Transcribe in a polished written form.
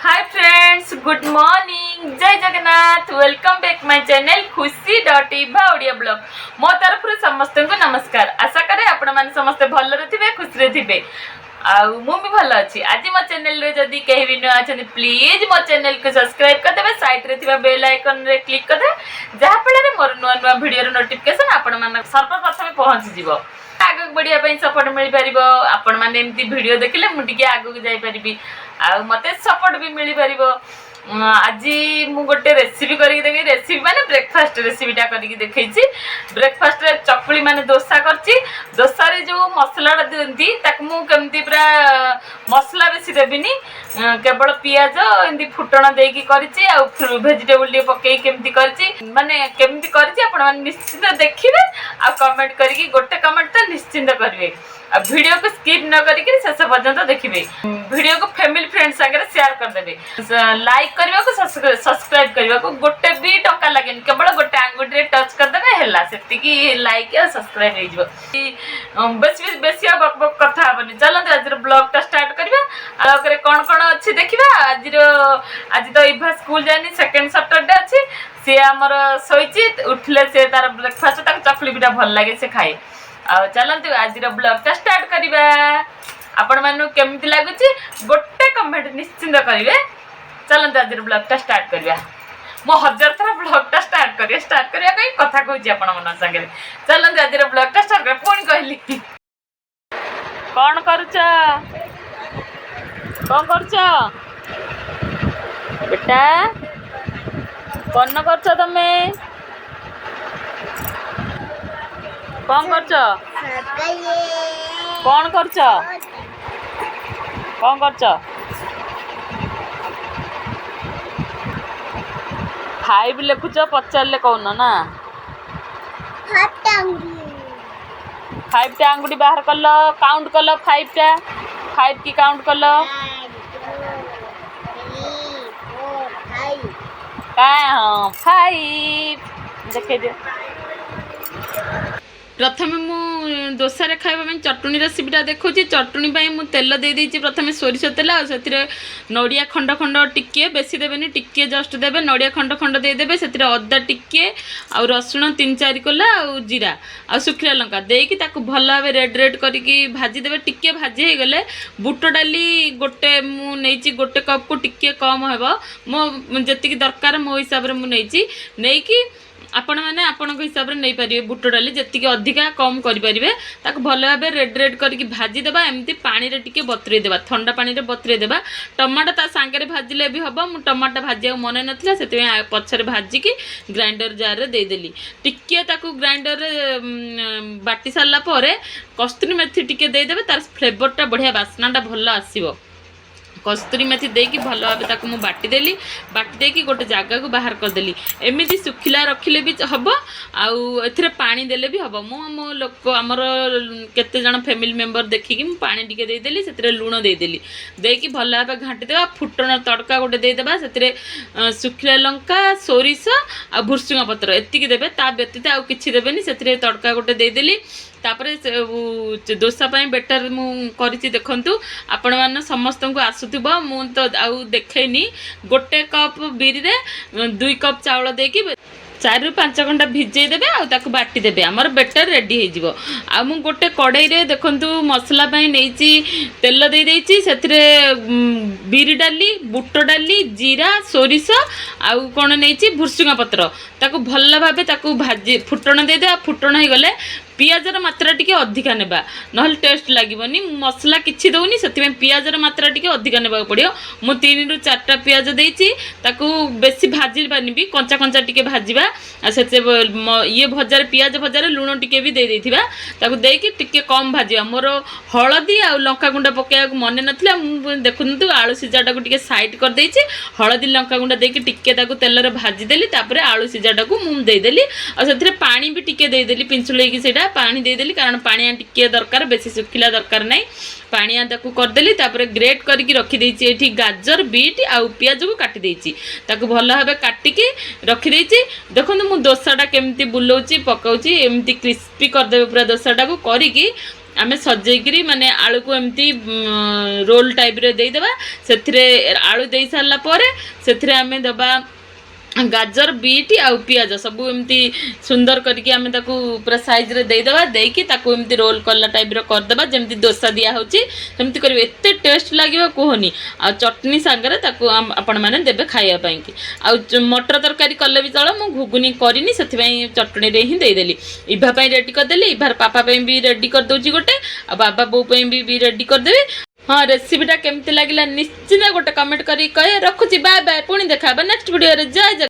Hi friends, good morning, जय Jagannath. Welcome back my channel खुशी.इभा Odia blog. मो तरफ समस्त को नमस्कार। आशा करे आपण माने समस्त भलरे थिबे, खुशी थिबे। आउ मु भी भल अच्छी। आज मो चैनल रे जदी केही भी न आछन प्लीज मो चैनल को सब्सक्राइब कर देबे, साइड रे थिबा बेल आइकन रे क्लिक कर दे, जहा फଳରେ मोर नुआ नुआ वीडियो रे नोटिफिकेशन आपण मान सर्वप्रथम पहुंच जिवो। आगु बढ़िया सपोर्ट मिल पार। आपण मैंने एमती वीडियो देखले मुझे आगू जापरि आ मत सपोर्ट भी मिल पार। आज मु गोटे रेसिपी करके देखी, रेसिपी माने ब्रेकफास्ट रेसिपीटा करके देखी। ब्रेकफास्ट रे चकुली माने डोसा करची। डोसा रे जो मसलाटा दियंती ताक मु केमती पूरा मसला बेसी देबिनी, केवल पियाज एमती फुटण देकी करची आ वेजिटेबल टे पकई केमती करची, माने केमती करची आपण माने निश्चित देखिबे आ कमेंट करके गोटे कमेंट तो निश्चिंत करेंगे। वीडियो को स्किप न करके शेष पर्यंत देखिए। वीडियो को फैमिली फ्रेंड सागर शेयर करदे, लाइक करने को सब्सक्राइब करने को गोटे भी टंका लगे, केवल गोटे आंगुठी टच करदे है से लाइक और सब्सक्राइब हो। बेसी बेसी बक बक कथा हेनी। चलते आज ब्लॉग टा स्टार्ट करवा। ब्लॉग रे कौन कौन अच्छी देखा। आज तो इभा स्कूल जानी, सेकेंड सैटरडे अच्छी। सी आमर शोची उठले से तार ब्रेकफास्ट चकली पिठा भल लगे से खाए। चलते आज ब्लॉग टा स्टार्ट करवा। आपण मानू केमती लगुच गोटे कमेंट निश्चिंत करेंगे। चलते आज ब्लॉग टा स्टार्ट करवा। मो हजार थर ब्लॉग टा स्टार्ट करवा कहीं कथा कहूँ आपण मन सागर। चलते आज ब्लॉग टा स्टार्ट कर। पुणी कहली कौन करुच बेटा, कौन कर तमे कौन कर फाइव लिखुच पचारे कौन ना। फाइव टा आंगुठी बाहर कल, काउंट कल फाइव टा। फाइव की काउंट कल हाँ फाइव देखे दे। प्रथम मु डोसा रे खाइबा चटनी रेसिपीटा देखुची। चटनी मु तेल दे देइची, प्रथम सोरिष तेल आ से नड़िया खंड खंड टिके बेसी देबेनी, टिके जस्ट देबे। नड़िया खंड खंड दे देबे, से अदा टिके आ रसुण 3-4 कोला आ जीरा आ सुखिला लंका देकी ताकू भल भाव रेड रेड करके भाजी देबे। टिके भाजी हे गले बुट डाली गोटे मु नेइची, गोटे कप को टिके कम हेबो। मो जेतिकी दरकार मो हिसाब रे मु नेइची, नेइकी आपण मैंने आपण हिसाब से नहीं पारे। बुट डाली जी अधिका कम करें ताक भल भाव रेड रेड करके भाजी देबा। एमती पानी रे टिके बतुरे देबा, ठंडा पानी रे बतुरे देबा। टमाटो ता सांगे भाजिले भी हम। मु टमाटो भाजिया मन नाला से पछरे भाजिकी ग्राइंडर जार रे दे देली। टिके ताकू ग्राइंडर रे बाटी सारा पर कस्तूरी मेथी टिके दे देबे, तार फ्लेवरटा बढ़िया बास्नाटा भल आसीबो। कस्तूरी मेथी देकी भल भाव ताकू मु बाटी देली। बाटी देकी गोटे जगह को बाहर करदेली। एमती सुखिला रखिले भी हम, आउ एथिरे पानी देले भी हम। मो लोक आमर केते जण फैमिली मेंबर देखिकी मु पानी टिके दे देली, सेतिरे लूण दे देली। देकी भल भाव घाटी देबा। फुटण तड़का गोटे दे देबा, सेतिरे सुखिला लंका, सोरिष आ भुर्सुंगा पत्र एतिकी देबे। ता व्यतीत आउ किछि देबेनी, सेतिरे तड़का गोटे दे देली। तापरे डोसा पाई बेटर मु करिछि देखंतु। आपण मान समस्त को आसुथिबो। मु तो आउ देखैनी। गोटे कप बिरी रे 2 कप चावल देकी 4 ରୁ 5 घंटा भिजई देबे आ ताकू बाटी देबे। हमर बेटर रेडी हे जिवो। आ मु गोटे कड़ाई रे देखंतु मसला पाई नेइची, तेल दे देइची। सेथिरे बिरी डाली, बुट डाली, जीरा, सोरिष आ कोन नेइची भुर्सुंगा पत्र ताकू भल्ला भाबे ताकू भाजी फुटण दे दे। आ फुटण हे गले पियाजर मात्रा टिके अधिका नेबा, नहल टेस्ट लागिबनी। मसला किछि दउनी, सेति में पियाजर मात्रा टिके अधिका नेबा पड़ियो। मु 3 ରୁ 4टा पियाज देइची, ताकू बेसी भाजी बानिबी, कंचा कंचा टिके भाजीबा। आ सेते ये भजार पियाज भजार लूण टिके भी दे देथिबा, ताकू देकी टिके कम भाजीबा। मोर हळदी आ लंका गुंडा पकेया मन नथिला। मु देखुनतु आलू सिजाटा को टिके साइड कर देइची। हळदी लंका गुंडा देकी टिके ताकू तेल रे भाजी देली। तापरे आलू सिजाटा को मु दे देली। आ सेतिरे पानी भी टिके दे देली, पिंचुलेई की सेटा पानी दे देली, कारण पानी टिके दरकार, बेसी सुखिला दरकार नहीं। पानिया ताकू करदेली। तापर ग्रेट करके रखी देइची। एठी गाजर, बीट आउ पियाज को काटी देइची। ताकू भल भाबे काटिकी रखी देइची। देखंतु मु डोसाटा केमती बुलौची पकाउची, एमती क्रिस्पी कर देबे पूरा डोसाटा को करिकी आमे सजेकिरी माने आलू को एमती रोल टाइप रे दे देबा सेथिरे आलू दे सारला परे सेथिरे आमे दबा गाजर बीट आउ पियाज सब एमती सुंदर करके आमे ताकू पूरा साइज रे दे देबा देकी ताकू एमती रोल करला टाइप रे कर देबा जेमती डोसा दिया होची सेमती करबे एते टेस्ट लागिबो कोहनी आ चटनी संगरे ताकू आपण माने देबे खाइया पई की आ मटर तरकारी कले भी चलो मु घुगुनी करिनी सेति पई चटनी रे ही दे देली इभा पई रेडी कर देली इभार पापा पई भी रेडी कर दोची गोटे आ बाबा बो पई भी रेडी कर देबे हाँ रेसिपीटा केमती लगिला निश्चित गोटे कमेंट करी कहे रखुची बाय बाय पुणी देखा नेक्स्ट वीडियो रे जय जय।